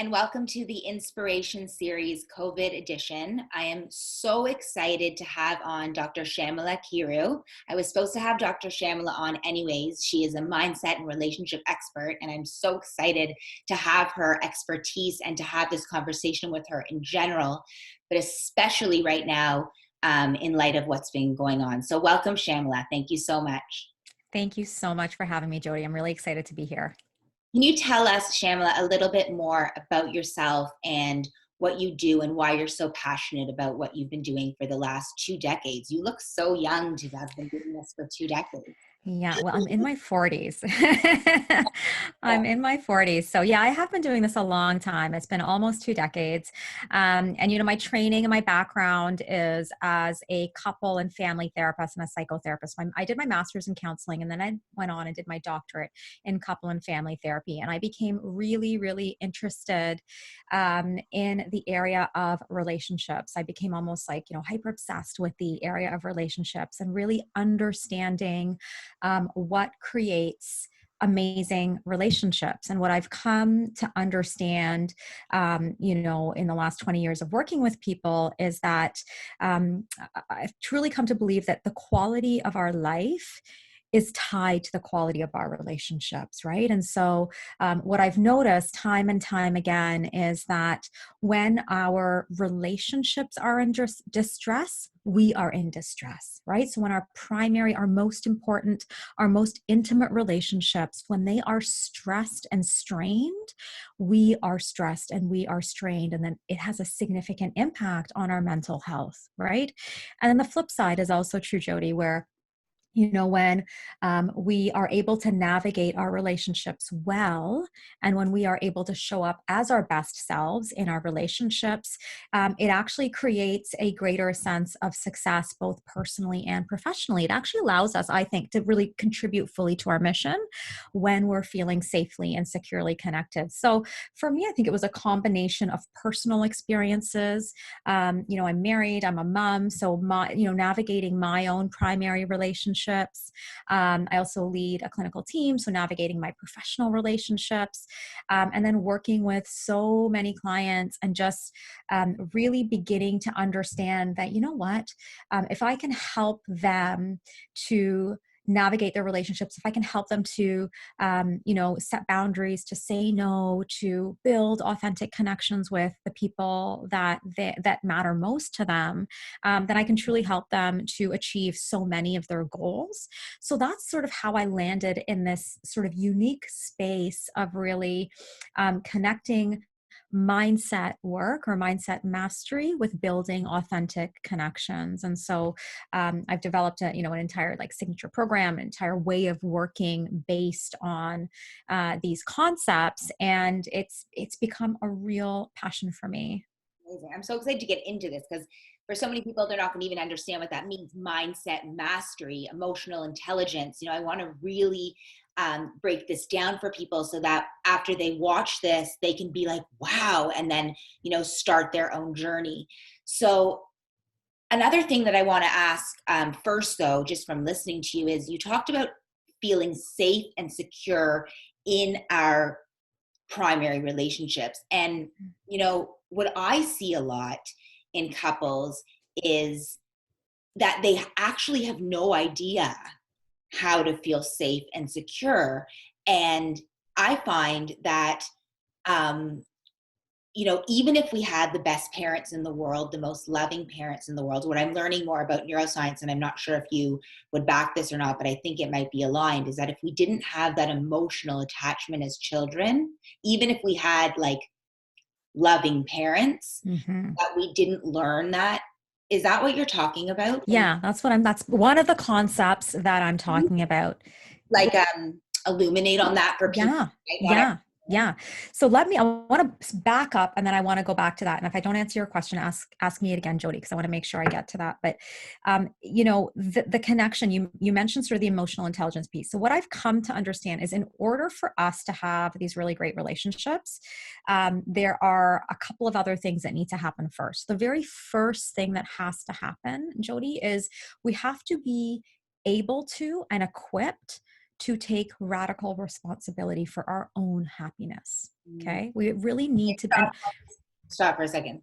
and welcome to the Inspiration Series COVID edition. I am so excited to have on Dr. Shamal Kiru. I was supposed to have Dr. Shamala on anyways. She is a mindset and relationship expert, and I'm so excited to have her expertise and to have this conversation with her in general, but especially right now in light of what's been going on. So welcome, Shamala. Thank you so much. Thank you so much for having me, Jody. I'm really excited to be here. Can you tell us, Shamala, a little bit more about yourself and what you do and why you're so passionate about what you've been doing for the last 2 decades? You look so young to have been doing this for 2 decades. Yeah, well, I'm in my 40s. I'm in my 40s. So yeah, I have been doing this a long time. It's been almost 2 decades. And my training and my background is as a couple and family therapist and a psychotherapist. I did my master's in counseling, and then I went on and did my doctorate in couple and family therapy. And I became really, really interested in the area of relationships. I became almost hyper obsessed with the area of relationships and really understanding what creates amazing relationships. And what I've come to understand, in the last 20 years of working with people is that I've truly come to believe that the quality of our life is tied to the quality of our relationships, right? And so what I've noticed time and time again is that when our relationships are in distress, we are in distress, right? So when our most important, our most intimate relationships, when they are stressed and strained, we are stressed and we are strained. And then it has a significant impact on our mental health, right? And then the flip side is also true, Jody, where when we are able to navigate our relationships well, and when we are able to show up as our best selves in our relationships, it actually creates a greater sense of success, both personally and professionally. It actually allows us, I think, to really contribute fully to our mission when we're feeling safely and securely connected. So for me, I think it was a combination of personal experiences. I'm married, I'm a mom, so navigating my own primary relationships. I also lead a clinical team, so navigating my professional relationships, and then working with so many clients and just really beginning to understand that, if I can help them to navigate their relationships, if I can help them to, set boundaries, to say no, to build authentic connections with the people that matter most to them, then I can truly help them to achieve so many of their goals. So that's sort of how I landed in this sort of unique space of really connecting mindset work or mindset mastery with building authentic connections. And so I've developed an entire signature program, an entire way of working based on these concepts. And it's become a real passion for me. Amazing. I'm so excited to get into this because for so many people, they're not going to even understand what that means. Mindset mastery, emotional intelligence. I want to really break this down for people so that after they watch this, they can be like, wow, and then, start their own journey. So another thing that I want to ask first, though, just from listening to you, is you talked about feeling safe and secure in our primary relationships. And, what I see a lot in couples is that they actually have no idea how to feel safe and secure. And I find that, um, even if we had the best parents in the world, the most loving parents in the world, what I'm learning more about neuroscience, and I'm not sure if you would back this or not, but I think it might be aligned, is that if we didn't have that emotional attachment as children, even if we had loving parents, Mm-hmm. that we didn't learn that. Is that what you're talking about? Yeah, that's one of the concepts that I'm talking about. Like, illuminate on that for people Yeah, who might not yeah, understand? yeah. So I want to back up and then I want to go back to that. And if I don't answer your question, ask me it again, Jody, because I want to make sure I get to that. But, the connection, you mentioned sort of the emotional intelligence piece. So what I've come to understand is in order for us to have these really great relationships, there are a couple of other things that need to happen first. The very first thing that has to happen, Jody, is we have to be able to and equipped to take radical responsibility for our own happiness. Mm. Okay. We really need to, and Stop for a second.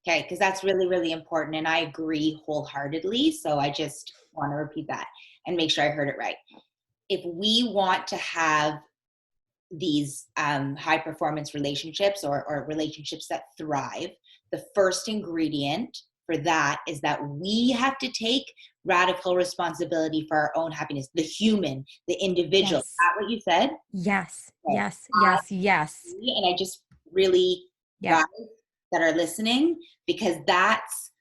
Okay, because that's really, really important. And I agree wholeheartedly. So I just want to repeat that and make sure I heard it right. If we want to have these high performance relationships or relationships that thrive, the first ingredient for that is that we have to take radical responsibility for our own happiness, the human, the individual. Is yes, that what you said? yes, Okay. yes, yes, yes, And I just really, yeah. guys that are listening, because that's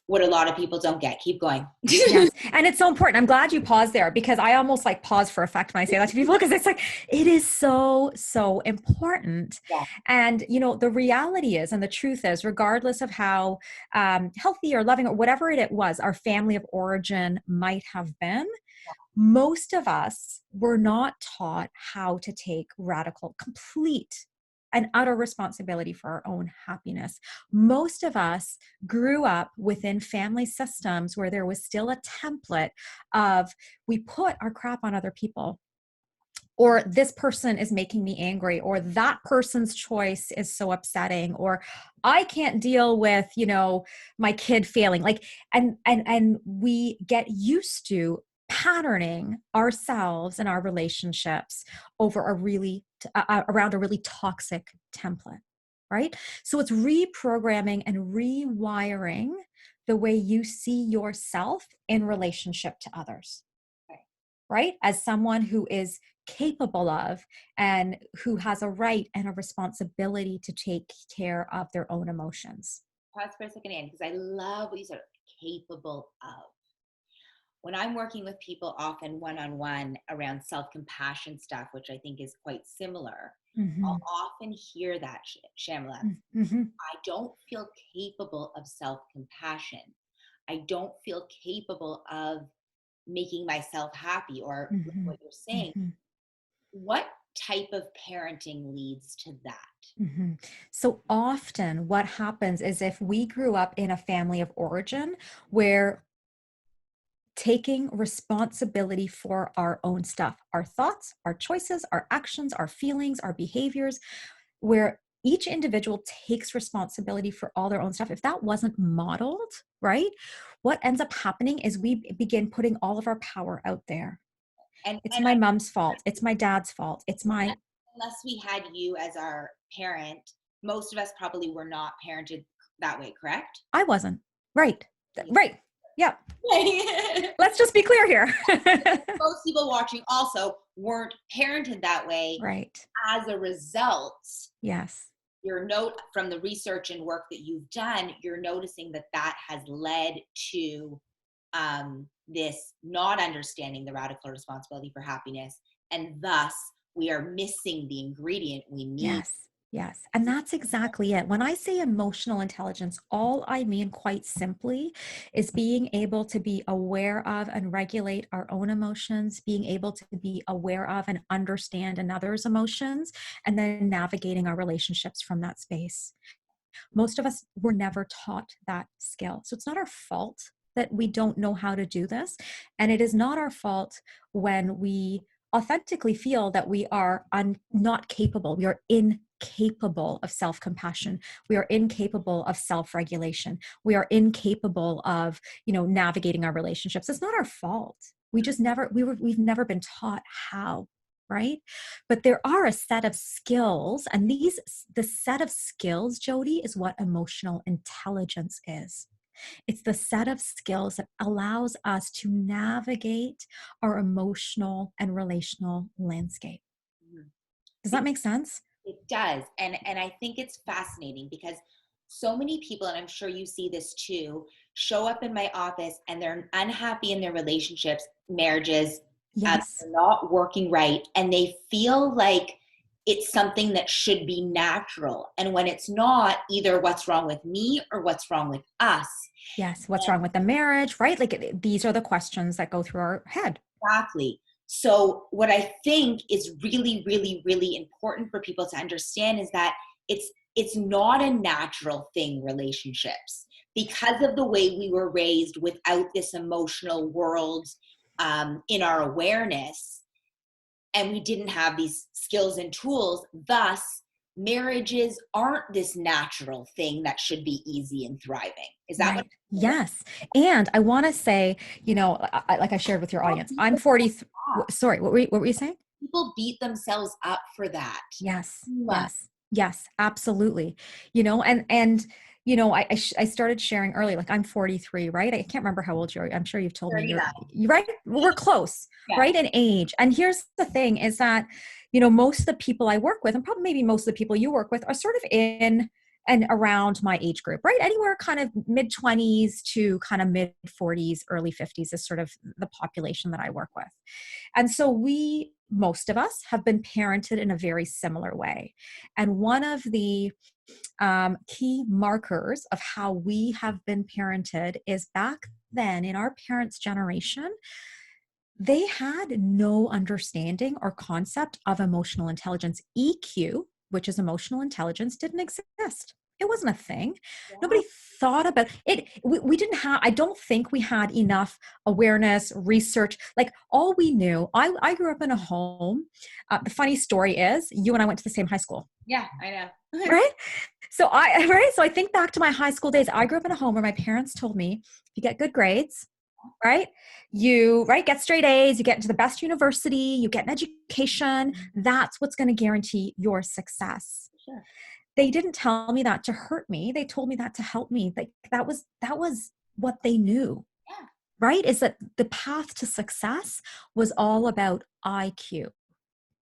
what a lot of people don't get. Keep going. Yes. And it's so important. I'm glad you paused there because I almost like pause for effect when I say that to people because it's like, it is so, so important. Yeah. And, the reality is, and the truth is, regardless of how healthy or loving or whatever it was, our family of origin might have been, most of us were not taught how to take radical, complete, and utter responsibility for our own happiness. Most of us grew up within family systems where there was still a template of we put our crap on other people, or this person is making me angry, or that person's choice is so upsetting, or I can't deal with, my kid failing. And we get used to patterning ourselves and our relationships over around a really toxic template, right? So it's reprogramming and rewiring the way you see yourself in relationship to others, right? As someone who is capable of and who has a right and a responsibility to take care of their own emotions. Pause for a second, Anne, because I love what you said, capable of. When I'm working with people, often one-on-one around self-compassion stuff, which I think is quite similar, Mm-hmm. I'll often hear that, Shamla, Mm-hmm. I don't feel capable of self-compassion. I don't feel capable of making myself happy, or like Mm-hmm. what you're saying. Mm-hmm. What type of parenting leads to that? Mm-hmm. So often what happens is if we grew up in a family of origin where taking responsibility for our own stuff, our thoughts, our choices, our actions, our feelings, our behaviors, where each individual takes responsibility for all their own stuff. If that wasn't modeled, right, what ends up happening is we begin putting all of our power out there. It's And my mom's fault. It's my dad's fault. It's my, unless we had you as our parent, most of us probably were not parented that way, correct? I wasn't. Right. Right. Yeah. Yeah. Let's just be clear here. Most people watching also weren't parented that way. Right. As a result, Yes. your note from the research and work that you've done, you're noticing that that has led to this not understanding the radical responsibility for happiness, and thus we are missing the ingredient we need. Yes. Yes. And that's exactly it. When I say emotional intelligence, all I mean quite simply is being able to be aware of and regulate our own emotions, being able to be aware of and understand another's emotions, and then navigating our relationships from that space. Most of us were never taught that skill. So it's not our fault that we don't know how to do this. And it is not our fault when we authentically feel that we are not capable. We are incapable of self-compassion. We are incapable of self-regulation. We are incapable of, navigating our relationships. It's not our fault. We've never been taught how, right? But there are a set of skills, and the set of skills, Jody, is what emotional intelligence is. It's the set of skills that allows us to navigate our emotional and relational landscape. Does that make sense? It does. And I think it's fascinating because so many people, and I'm sure you see this too, show up in my office and they're unhappy in their relationships, marriages, Yes. they're not working right, and they feel like it's something that should be natural. And when it's not, either what's wrong with me or what's wrong with us. Yes. What's wrong with the marriage, right? Like these are the questions that go through our head. Exactly. So what I think is really, really, really important for people to understand is that it's not a natural thing, relationships, because of the way we were raised without this emotional world in our awareness. and we didn't have these skills and tools. Thus, marriages aren't this natural thing that should be easy and thriving. Is that what? Right. Yes. And I want to say, like I shared with your audience, I'm 40. Sorry, what were you saying? People beat themselves up for that. Yes. Too much. Yes. Yes, absolutely. I started sharing early, like I'm 43, right? I can't remember how old you are. I'm sure you've told me 39. you're right. We're close, Yeah. right? In age. And here's the thing is that, most of the people I work with, and probably maybe most of the people you work with, are sort of in and around my age group, right? Anywhere kind of mid 20s to kind of mid 40s, early 50s is sort of the population that I work with. And so most of us have been parented in a very similar way. And one of the key markers of how we have been parented is back then in our parents' generation, they had no understanding or concept of emotional intelligence. EQ, which is emotional intelligence, didn't exist. It wasn't a thing. Yeah. Nobody thought about it. We didn't have, I don't think we had enough awareness, research. Like all we knew, I grew up in a home. The funny story is you and I went to the same high school. Yeah, I know. Right? So I think back to my high school days. I grew up in a home where my parents told me, if you get good grades, right? You get straight A's, you get into the best university, you get an education. That's what's going to guarantee your success. Sure. They didn't tell me that to hurt me. They told me that to help me. Like that was what they knew. Yeah. Right? Is that the path to success was all about IQ.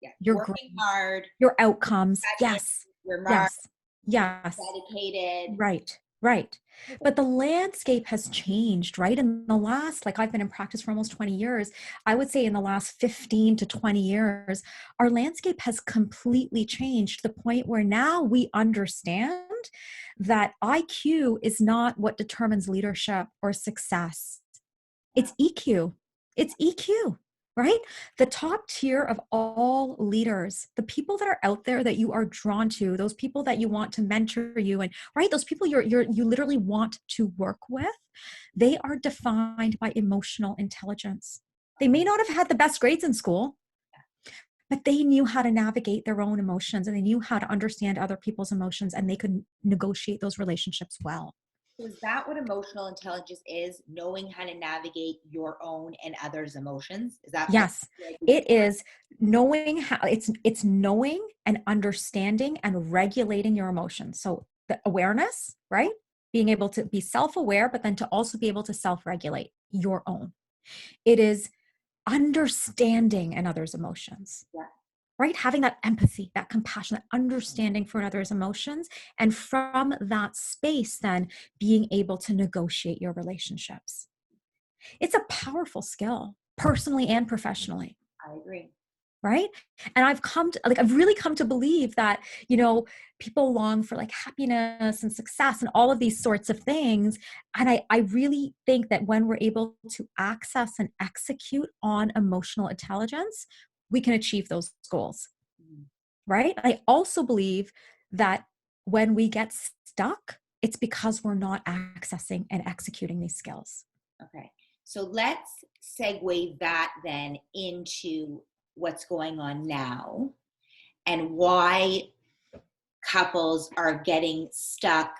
Yeah. Your working hard, your outcomes. Yes. Your mark, Yes. Yes. dedicated. Right. Right. But the landscape has changed, right? In the last, like I've been in practice for almost 20 years. I would say in the last 15 to 20 years, our landscape has completely changed to the point where now we understand that IQ is not what determines leadership or success. It's EQ. It's EQ, right? The top tier of all leaders, the people that are out there that you are drawn to, those people that you want to mentor you and right, those people you literally want to work with, they are defined by emotional intelligence. They may not have had the best grades in school, but they knew how to navigate their own emotions and they knew how to understand other people's emotions and they could negotiate those relationships well. So is that what emotional intelligence is? Knowing how to navigate your own and others' emotions? Is that Yes, it is knowing how it's knowing and understanding and regulating your emotions. So the awareness, right? Being able to be self-aware, but then to also be able to self-regulate your own. It is understanding another's emotions. Yeah. Right? Having that empathy, that compassion, that understanding for another's emotions. And from that space, then being able to negotiate your relationships. It's a powerful skill, personally and professionally. I agree. Right? And I've really come to believe that, people long for like happiness and success and all of these sorts of things. And I really think that when we're able to access and execute on emotional intelligence, we can achieve those goals. Right? I also believe that when we get stuck, it's because we're not accessing and executing these skills. Okay. So let's segue that then into what's going on now and why couples are getting stuck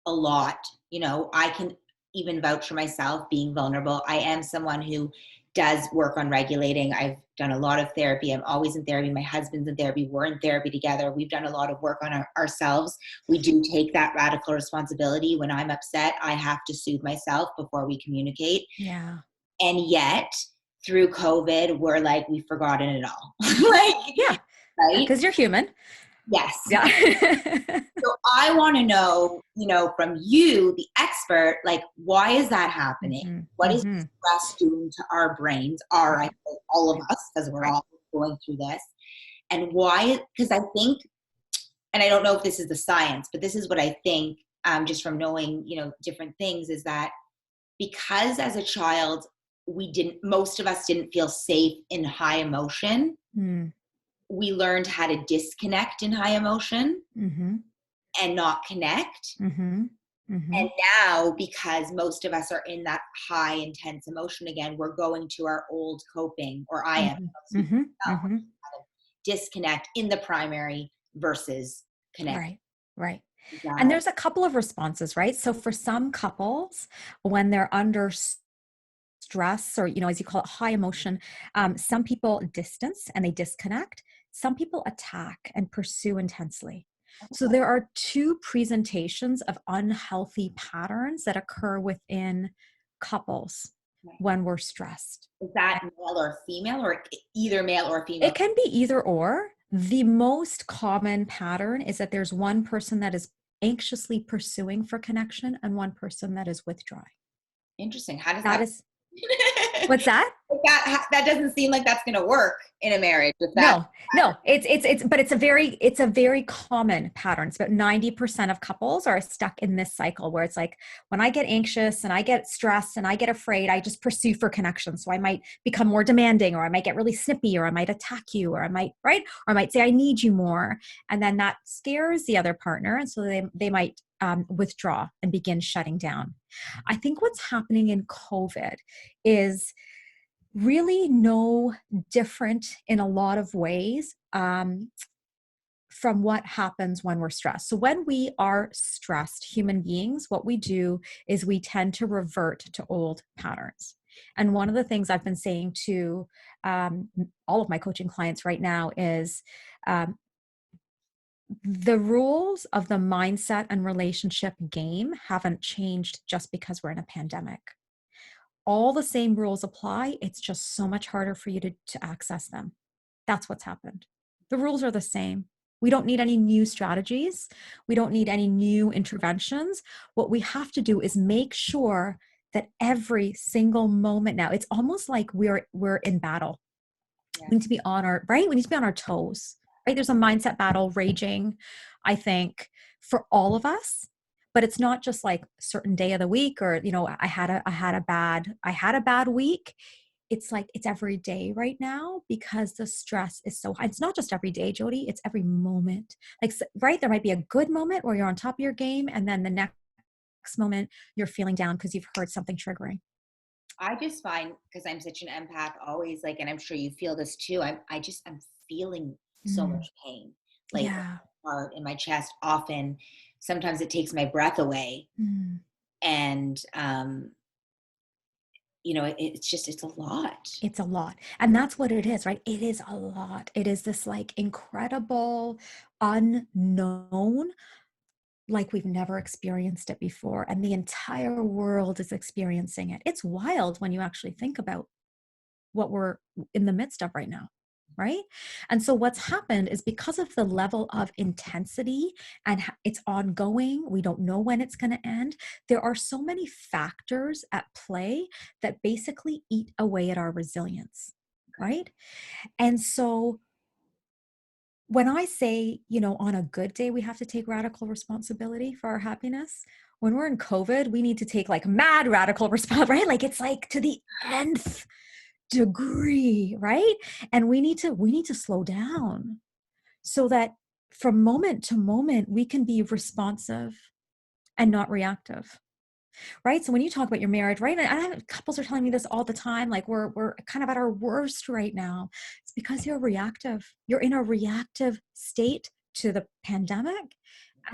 a lot. I can even vouch for myself being vulnerable. I am someone who does work on regulating. I've done a lot of therapy. I'm always in therapy. My husband's in therapy. We're in therapy together. We've done a lot of work on ourselves. We do take that radical responsibility. When I'm upset, I have to soothe myself before we communicate. Yeah. And yet, through COVID, we're like, we've forgotten it all. Yeah. Right? Because you're human. Yes. Yeah. So I want to know, from you, the expert, like, why is that happening? Mm-hmm. What is stress doing to our brains, I think all of us, because we're all going through this. And why? Because I think, and I don't know if this is the science, but this is what I think, just from knowing, different things, is that because as a child, most of us didn't feel safe in high emotion. We learned how to disconnect in high emotion and not connect. And now, because most of us are in that high intense emotion again, we're going to our old coping, or I am, kind of disconnect in the primary versus connect. Right, right. And That, there's a couple of responses, right? So for some couples, when they're under stress, or, as you call it, high emotion, some people distance and they disconnect. Some people attack and pursue intensely. So there are two presentations of unhealthy patterns that occur within couples when we're stressed. is that male or female, or either male or female? It can be either or. The most common pattern is that there's one person that is anxiously pursuing for connection and one person that is withdrawing. Interesting. How does That that? is, what's that? That doesn't seem like that's going to work in a marriage with that. No, but it's a very common pattern. It's about 90% of couples are stuck in this cycle where it's like, when I get anxious and I get stressed and I get afraid, I just pursue for connection. So I might become more demanding, or I might get really snippy, or I might attack you, or I might, right? Or I might say, I need you more. And then that scares the other partner. And so they might withdraw and begin shutting down. I think what's happening in COVID is really no different in a lot of ways from what happens when we're stressed. So when we are stressed, human beings, what we do is we tend to revert to old patterns. And one of the things I've been saying to all of my coaching clients right now is the rules of the mindset and relationship game haven't changed just because we're in a pandemic. All the same rules apply. It's just so much harder for you to access them. That's what's happened. The rules are the same. We don't need any new strategies. We don't need any new interventions. What we have to do is make sure that every single moment now, it's almost like we're in battle. Yeah. We need to be on our, right? We need to be on our toes, right? There's a mindset battle raging, I think, for all of us. But it's not just like a certain day of the week, or, I had a bad week. It's like, it's every day right now because the stress is so high. It's not just every day, Jody, it's every moment. Like, right, there might be a good moment where you're on top of your game, and then the next moment you're feeling down because you've heard something triggering. I just find, because I'm such an empath always, like, and I'm sure you feel this too, I'm feeling so much pain, like Yeah. heart in my chest often. Sometimes it takes my breath away. And it's a lot. It's a lot. And that's what it is, right? It is a lot. It is this like incredible unknown, like we've never experienced it before. And the entire world is experiencing it. It's wild when you actually think about what we're in the midst of right now, right? And so what's happened is, because of the level of intensity and it's ongoing, we don't know when it's going to end. There are so many factors at play that basically eat away at our resilience, right? And so when I say, on a good day, we have to take radical responsibility for our happiness. When we're in COVID, we need to take like mad radical responsibility, right? Like, it's like to the nth degree, right? And we need to slow down so that from moment to moment we can be responsive and not reactive, right? So when you talk about your marriage, right, and couples are telling me this all the time, like we're kind of at our worst right now. It's because you're reactive. You're in a reactive state to the pandemic,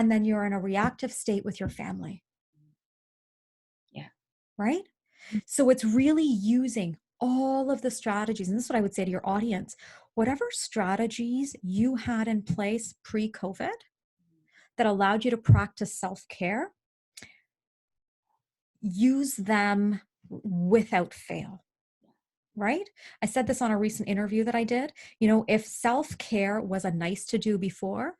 and then you're in a reactive state with your family. Yeah. Right? So it's really using all of the strategies. And this is what I would say to your audience: whatever strategies you had in place pre-COVID that allowed you to practice self-care, use them without fail. Right? I said this on a recent interview that I did. If self-care was a nice to do before,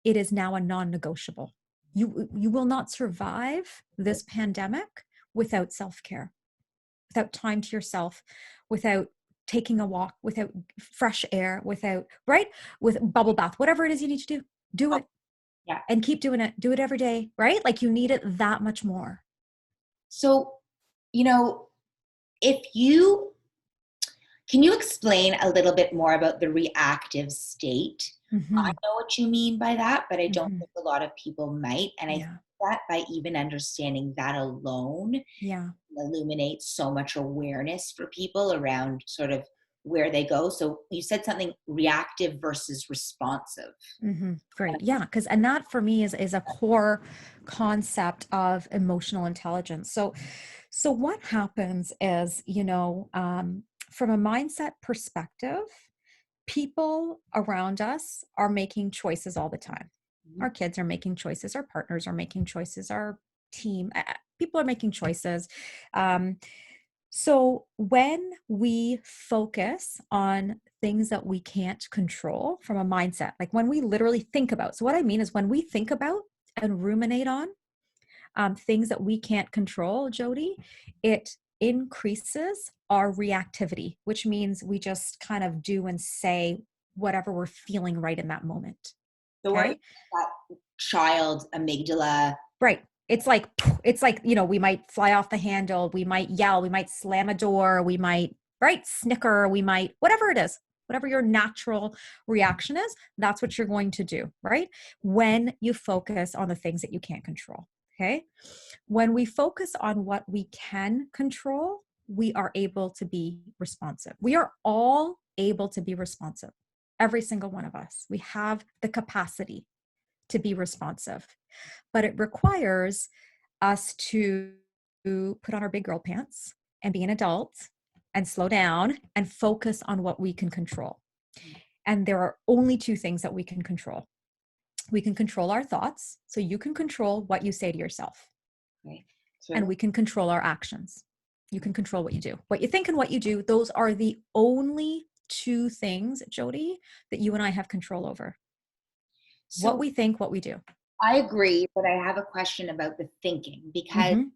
it is now a non-negotiable. You will not survive this pandemic without self-care, without time to yourself, without taking a walk, without fresh air, without, right? With bubble bath, whatever it is you need to do it. Yeah. And keep doing it. Do it every day, right? Like, you need it that much more. So, can you explain a little bit more about the reactive state? I know what you mean by that, but I don't think a lot of people might. And I think that by even understanding that alone, illuminates so much awareness for people around sort of where they go. So you said something reactive versus responsive. Great. Yeah. And that for me is a core concept of emotional intelligence. So what happens is, from a mindset perspective, people around us are making choices all the time. Mhm. Our kids are making choices, our partners are making choices, our team, people are making choices. Um, so when we focus on things that we can't control from a mindset, like when we literally think about, so what I mean is when we think about and ruminate on things that we can't control, Jody, it increases our reactivity, which means we just kind of do and say whatever we're feeling right in that moment. So we're Okay. that child amygdala. Right. It's like, we might fly off the handle, we might yell, we might slam a door, we might, right, snicker, we might, whatever it is, whatever your natural reaction is, that's what you're going to do, right? When you focus on the things that you can't control. Okay. When we focus on what we can control, we are able to be responsive. We are all able to be responsive. Every single one of us. We have the capacity to be responsive, but it requires us to put on our big girl pants and be an adult and slow down and focus on what we can control. And there are only two things that we can control. We can control our thoughts. So you can control what you say to yourself, Right. and we can control our actions. You can control what you do, what you think and what you do. Those are the only two things, Jody, that you and I have control over. What So we think, what we do. I agree, but I have a question about the thinking because Mm-hmm.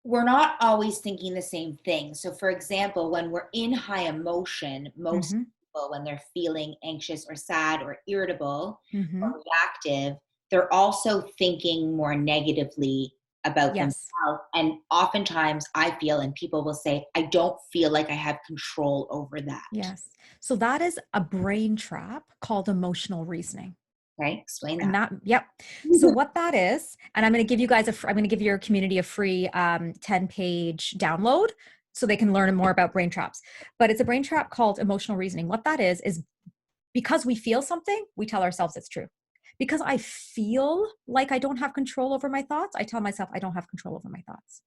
we're not always thinking the same thing. So, for example, when we're in high emotion, most Mm-hmm. people, when they're feeling anxious or sad or irritable Mm-hmm. or reactive, they're also thinking more negatively about Yes. themselves. And oftentimes, I feel, and people will say, I don't feel like I have control over that. Yes. So that is a brain trap called emotional reasoning. Right? Explain And that. that, yep. So what that is, and I'm going to give you guys I'm going to give your community a free 10-page download so they can learn more about brain traps. But it's a brain trap called emotional reasoning. What that is because we feel something, we tell ourselves it's true. Because I feel like I don't have control over my thoughts, I tell myself I don't have control over my thoughts.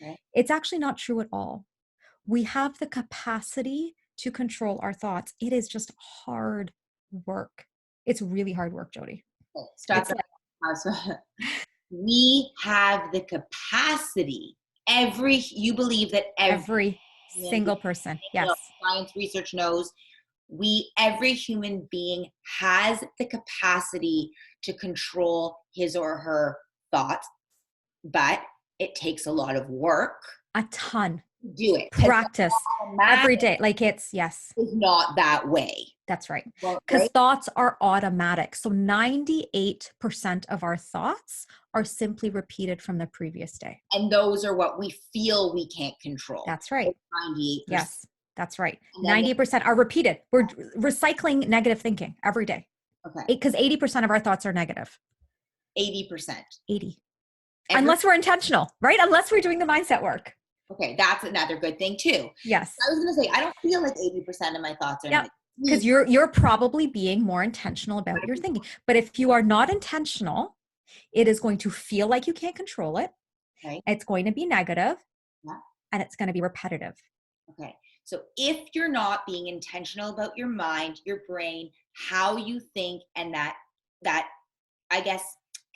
Right? It's actually not true at all. We have the capacity to control our thoughts. It is just hard work. It's really hard work, Jody. Okay, stop It's that. like So we have the capacity. You believe that every every human being, single person. Yes. science research knows, every human being has the capacity to control his or her thoughts, but it takes a lot of work A ton. to do it because Practice the math every day. Like yes. is not that way. That's right. Well, Because right? thoughts are automatic. So 98% of our thoughts are simply repeated from the previous day. And those are what we feel we can't control. That's right. 98%. Yes, that's right. And then 98% are repeated. We're recycling negative thinking every day okay, because 80% of our thoughts are negative. 80%. 80. Every Unless we're intentional, right? Unless we're doing the mindset work. Okay, that's another good thing too. Yes. I was gonna say I don't feel like 80% of my thoughts are Yep. negative. Because you're probably being more intentional about your thinking. But if you are not intentional, it is going to feel like you can't control it. Right? It's going to be negative, Yeah. and it's going to be repetitive. Okay. So if you're not being intentional about your mind, your brain, how you think, and that I guess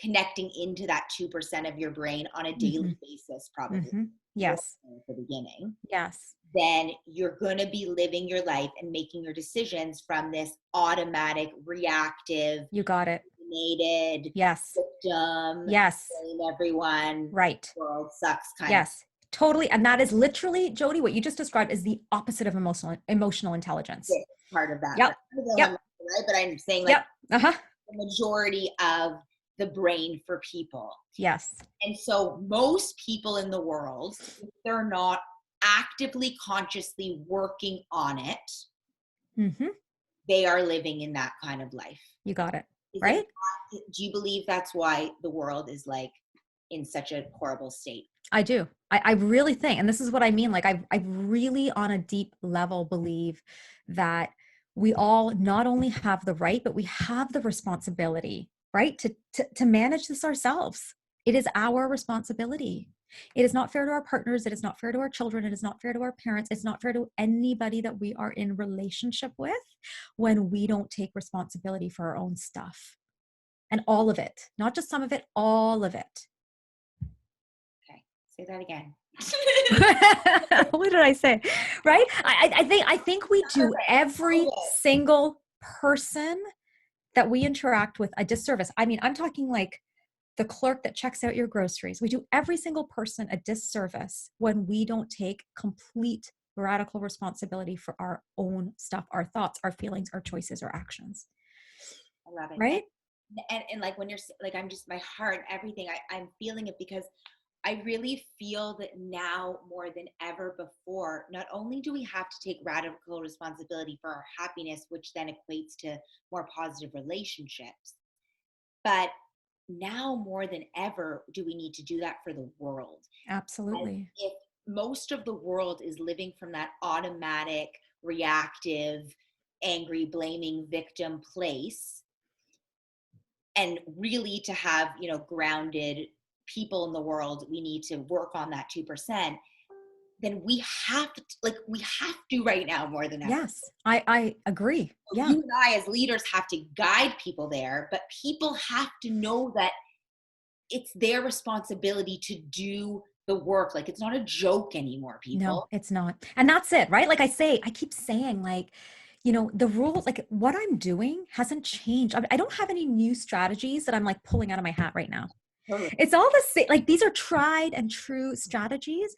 connecting into that 2% of your brain on a Mm-hmm. daily basis, probably Mm-hmm. more Yes. than at the beginning, Yes. then you're going to be living your life and making your decisions from this automatic, reactive, You got it. opinionated, Yes. victim, Yes. blame everyone, Right. world sucks kind of Yes. Totally. And that is literally, Jody, what you just described is the opposite of emotional intelligence. this part of that. Yep. That's the villain, Yep. right? But I'm saying like Yep. Uh-huh. the majority of the brain for people. Yes. And so most people in the world, if they're not actively, consciously working on it, Mm-hmm. they are living in that kind of life. You got it. Is it, Right? do you believe that's why the world is like in such a horrible state. I do. I really think, and this is what I mean, like I really on a deep level believe that we all not only have the right, but we have the responsibility, right? To manage this ourselves. It is our responsibility. It is not fair to our partners. It is not fair to our children. It is not fair to our parents. It's not fair to anybody that we are in relationship with when we don't take responsibility for our own stuff. And all of it, not just some of it, all of it. Okay, say that again. What did I say? Right? I think we do every single person that we interact with a disservice. I mean, I'm talking like the clerk that checks out your groceries. We do every single person a disservice when we don't take complete radical responsibility for our own stuff, our thoughts, our feelings, our choices, our actions. I love it. Right? And like when you're like, I'm just, my heart, everything, I'm feeling it, because I really feel that now more than ever before, not only do we have to take radical responsibility for our happiness, which then equates to more positive relationships, but now more than ever do we need to do that for the world. And Absolutely. if most of the world is living from that automatic, reactive, angry, blaming victim place, and really to have, grounded people in the world, we need to work on that 2%. Then we have to right now more than ever. Yes, I agree. So Yeah. you and I as leaders have to guide people there, but people have to know that it's their responsibility to do the work. Like, it's not a joke anymore, No, people. it's not. And that's it, right? Like I keep saying, like, the rules, like what I'm doing hasn't changed. I don't have any new strategies that I'm like pulling out of my hat right now. Totally. It's all the same. Like these are tried and true strategies.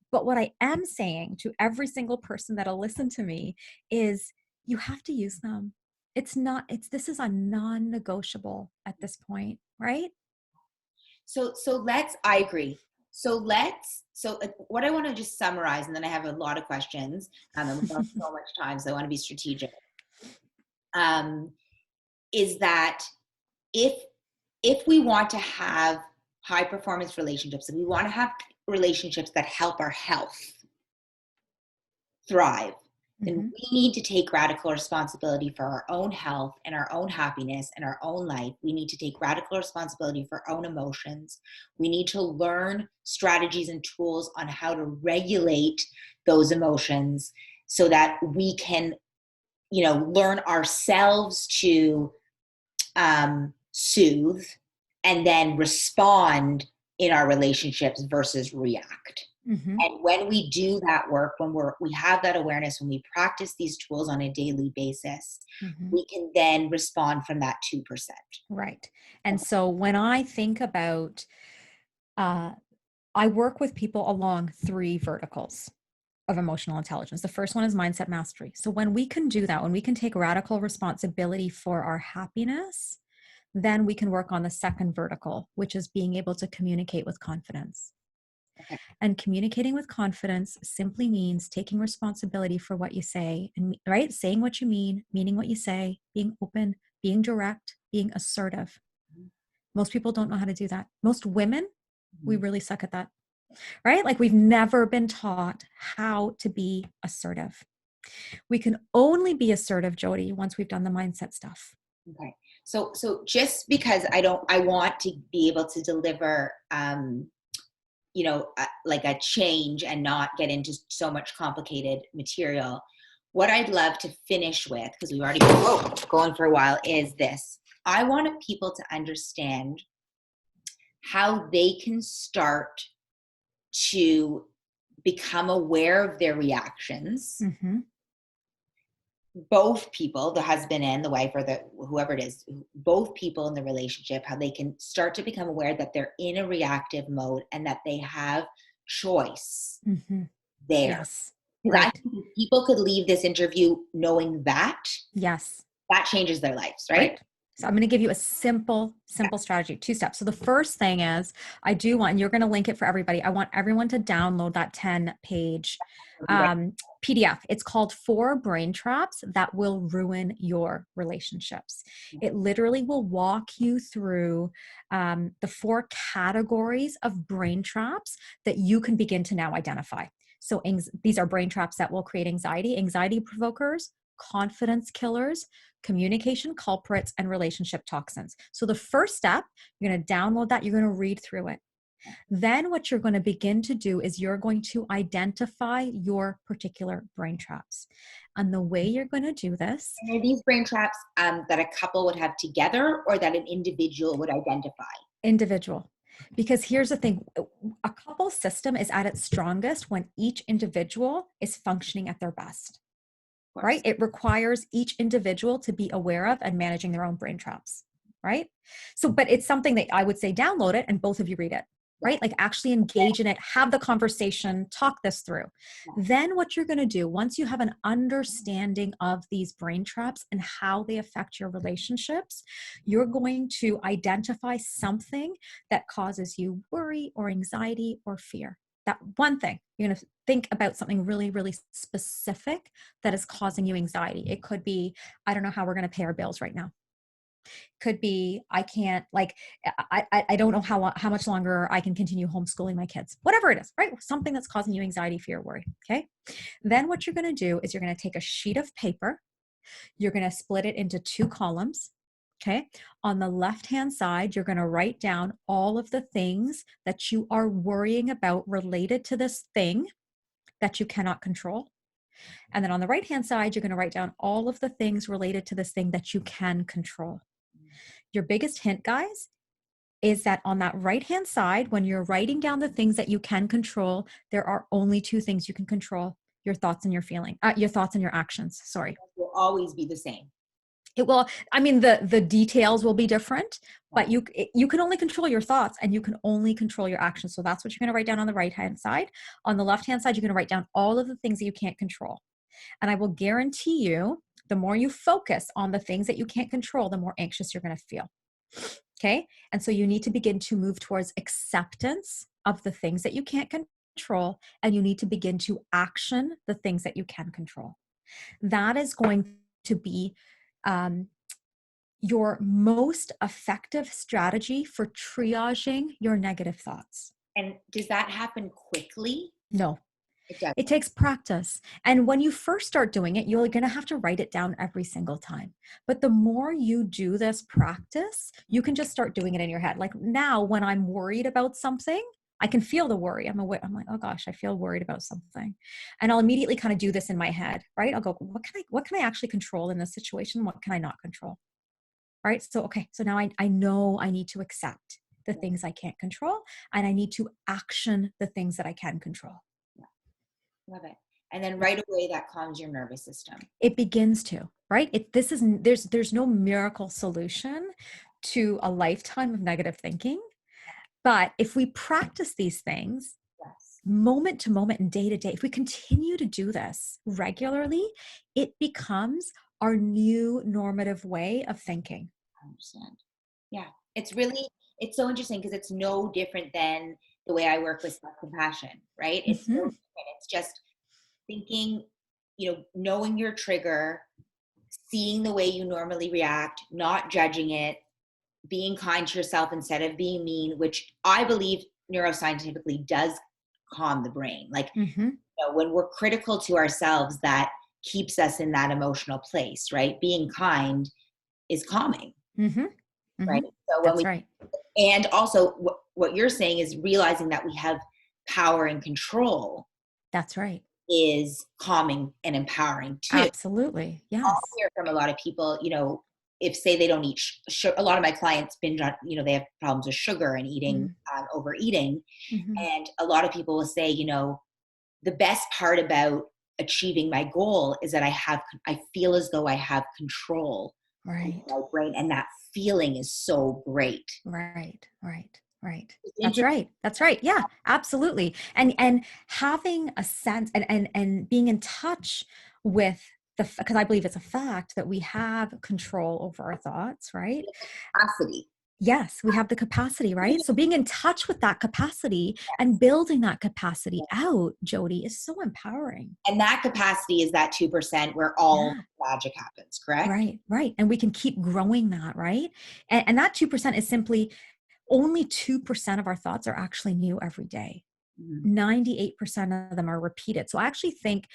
But what I am saying to every single person that'll listen to me is you have to use them. This is a non-negotiable at this point, right? So I agree. So what I want to just summarize, and then I have a lot of questions, and we don't have so much time, so I want to be strategic. Is that if we want to have high performance relationships, if we want to have relationships that help our health thrive, then we need to take radical responsibility for our own health and our own happiness and our own life. We need to take radical responsibility for our own emotions. We need to learn strategies and tools on how to regulate those emotions so that we can, learn ourselves to soothe and then respond in our relationships versus react. And when we do that work, when we have that awareness, when we practice these tools on a daily basis, we can then respond from that 2%. Right. And so when I think about, I work with people along 3 verticals of emotional intelligence. The first one is mindset mastery. So when we can do that, when we can take radical responsibility for our happiness, then we can work on the second vertical, which is being able to communicate with confidence. Okay. And communicating with confidence simply means taking responsibility for what you say, and right, saying what you mean, meaning what you say, being open, being direct, being assertive. Most people don't know how to do that. Most women, we really suck at that, right? Like we've never been taught how to be assertive. We can only be assertive, Jody, once we've done the mindset stuff. Okay. So just because I want to be able to deliver, like a change and not get into so much complicated material, what I'd love to finish with, because we've already been going for a while, is this. I want people to understand how they can start to become aware of their reactions. Both people, the husband and the wife, or whoever it is, both people in the relationship, how they can start to become aware that they're in a reactive mode and that they have choice there. Yes. Because I think if people could leave this interview knowing that, yes, that changes their lives, right? So I'm going to give you a simple strategy, 2 steps. So the first thing is I do want, and you're going to link it for everybody. I want everyone to download that 10-page PDF. It's called 4 Brain Traps That Will Ruin Your Relationships. It literally will walk you through the 4 categories of brain traps that you can begin to now identify. So these are brain traps that will create anxiety provokers, confidence killers, communication culprits, and relationship toxins. So the first step, you're going to download that, you're going to read through it. Then what you're going to begin to do is you're going to identify your particular brain traps. And the way you're going to do this. And are these brain traps that a couple would have together, or that an individual would identify? Individual. Because here's the thing, a couple system is at its strongest when each individual is functioning at their best. Right? It requires each individual to be aware of and managing their own brain traps, right? So, but it's something that I would say download it and both of you read it, right? Like actually engage in it, have the conversation, talk this through. Then what you're going to do, once you have an understanding of these brain traps and how they affect your relationships, you're going to identify something that causes you worry or anxiety or fear. That one thing, you're going to think about something really, really specific that is causing you anxiety. It could be, I don't know how we're going to pay our bills right now. Could be, I can't, like, I don't know how much longer I can continue homeschooling my kids. Whatever it is, right? Something that's causing you anxiety, fear, worry. Okay. Then what you're going to do is you're going to take a sheet of paper. You're going to split it into 2 columns. Okay. On the left-hand side, you're going to write down all of the things that you are worrying about related to this thing that you cannot control. And then on the right-hand side, you're going to write down all of the things related to this thing that you can control. Your biggest hint, guys, is that on that right-hand side, when you're writing down the things that you can control, there are only 2 things you can control: your thoughts and your your thoughts and your actions. Sorry. It will always be the same. It will, I mean, the details will be different, but you can only control your thoughts and you can only control your actions. So that's what you're going to write down on the right-hand side. On the left-hand side, you're going to write down all of the things that you can't control. And I will guarantee you, the more you focus on the things that you can't control, the more anxious you're going to feel. Okay. And so you need to begin to move towards acceptance of the things that you can't control, and you need to begin to action the things that you can control. That is going to be your most effective strategy for triaging your negative thoughts. And does that happen quickly? No. It does. It takes practice. And when you first start doing it, you're going to have to write it down every single time. But the more you do this practice, you can just start doing it in your head. Like now, when I'm worried about something, I can feel the worry. I'm like, oh gosh, I feel worried about something. And I'll immediately kind of do this in my head, right? I'll go, what can I actually control in this situation? What can I not control? Right? So, okay. So now I know I need to accept the things I can't control, and I need to action the things that I can control. Love it. And then right away that calms your nervous system. It begins to, right? There's no miracle solution to a lifetime of negative thinking. But if we practice these things moment to moment and day to day, if we continue to do this regularly, it becomes our new normative way of thinking. I understand. Yeah. It's so interesting because it's no different than the way I work with self-compassion, right? It's no different. It's just thinking, knowing your trigger, seeing the way you normally react, not judging it, being kind to yourself instead of being mean, which I believe neuroscientifically does calm the brain. Like, when we're critical to ourselves, that keeps us in that emotional place, right? Being kind is calming, right? So That's right. And also what you're saying is realizing that we have power and control. That's right. Is calming and empowering too. Absolutely. Yes. I'll hear from a lot of people, if say they don't eat sugar. A lot of my clients binge on, they have problems with sugar and eating, overeating. And a lot of people will say, the best part about achieving my goal is that I feel as though I have control of my brain, and that feeling is so great. Right. That's right. Yeah, absolutely. And having a sense and being in touch with because I believe it's a fact that we have control over our thoughts, right? Capacity. Yes, we have the capacity, right? So being in touch with that capacity and building that capacity out, Jody, is so empowering. And that capacity is that 2% where all Yeah. magic happens, correct? Right, right. And we can keep growing that, right? And that 2% is simply only 2% of our thoughts are actually new every day. Mhm. 98% of them are repeated. So I actually think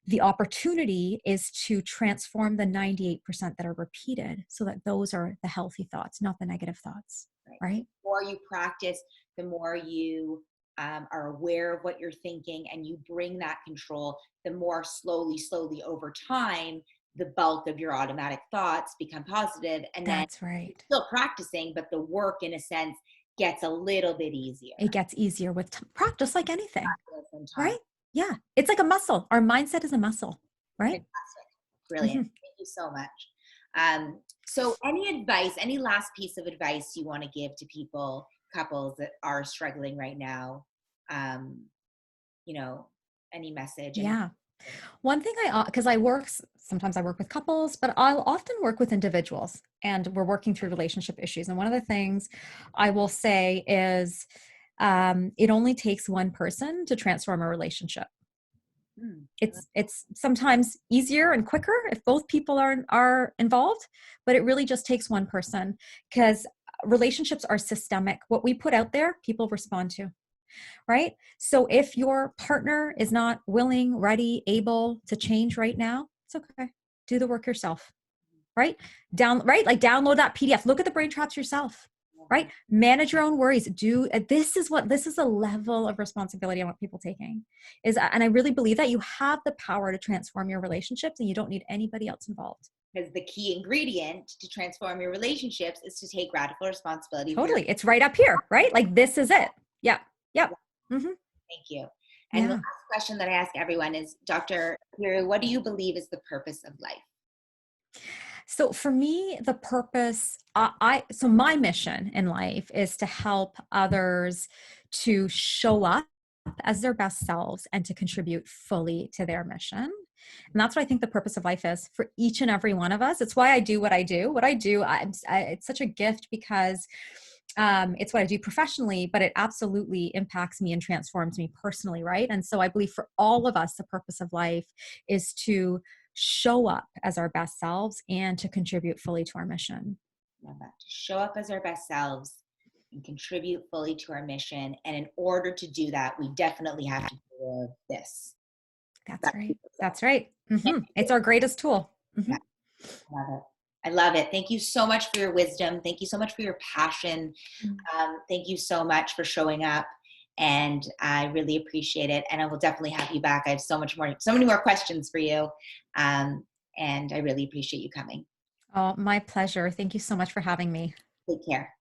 the opportunity is to transform the 98% that are repeated so that those are the healthy thoughts, not the negative thoughts, Right. And right? the more you practice, the more you are aware of what you're thinking and you bring that control, the more slowly over time, the bulk of your automatic thoughts become positive. And then That's right. still practicing, but the work, in a sense, gets a little bit It easier gets easier with practice, like anything, in time. right? Yeah. It's like a muscle. Our mindset is a muscle, right? Fantastic. Brilliant. Mhm. Thank you so much. So any advice, any last piece of advice you want to give to people, couples that are struggling right now? Um, you know, any message, any Yeah. One thing because I work, sometimes I work with couples, but I'll often work with individuals and we're working through relationship issues. And one of the things I will say is it only takes one person to transform a relationship. It's sometimes easier and quicker if both people are involved, but it really just takes one person because relationships are systemic. What we put out there, people respond to, right? So if your partner is not willing, ready, able to change right now, it's okay. Do the work yourself, right? Like download that PDF. Look at the brain traps yourself, right? Manage your own worries. This is a level of responsibility I want people taking and I really believe that you have the power to transform your relationships and you don't need anybody else involved. Because the key ingredient to transform your relationships is to take radical responsibility for your. Totally. It's right up here, right? Like this is it. Yep. Yep. Mm-hmm. Thank you. And the Yeah. last question that I ask everyone is, Dr. Kiru, what do you believe is the purpose of life? So for me, the purpose, so my mission in life is to help others to show up as their best selves and to contribute fully to their mission. And that's what I think the purpose of life is for each and every one of us. It's why I do what I do. It's such a gift because it's what I do professionally, but it absolutely impacts me and transforms me personally, right? And so I believe for all of us, the purpose of life is to show up as our best selves and to contribute fully to our mission. Love that. To show up as our best selves and contribute fully to our mission. And in order to do that, we definitely have to do this. That's That's right. super That's self. right. It's our greatest tool. Yeah, I love it. I love it. Thank you so much for your wisdom. Thank you so much for your passion. Thank you so much for showing up. And I really appreciate it. And I will definitely have you back. I have so many more questions for you. And I really appreciate you coming. Oh, my pleasure. Thank you so much for having me. Take care.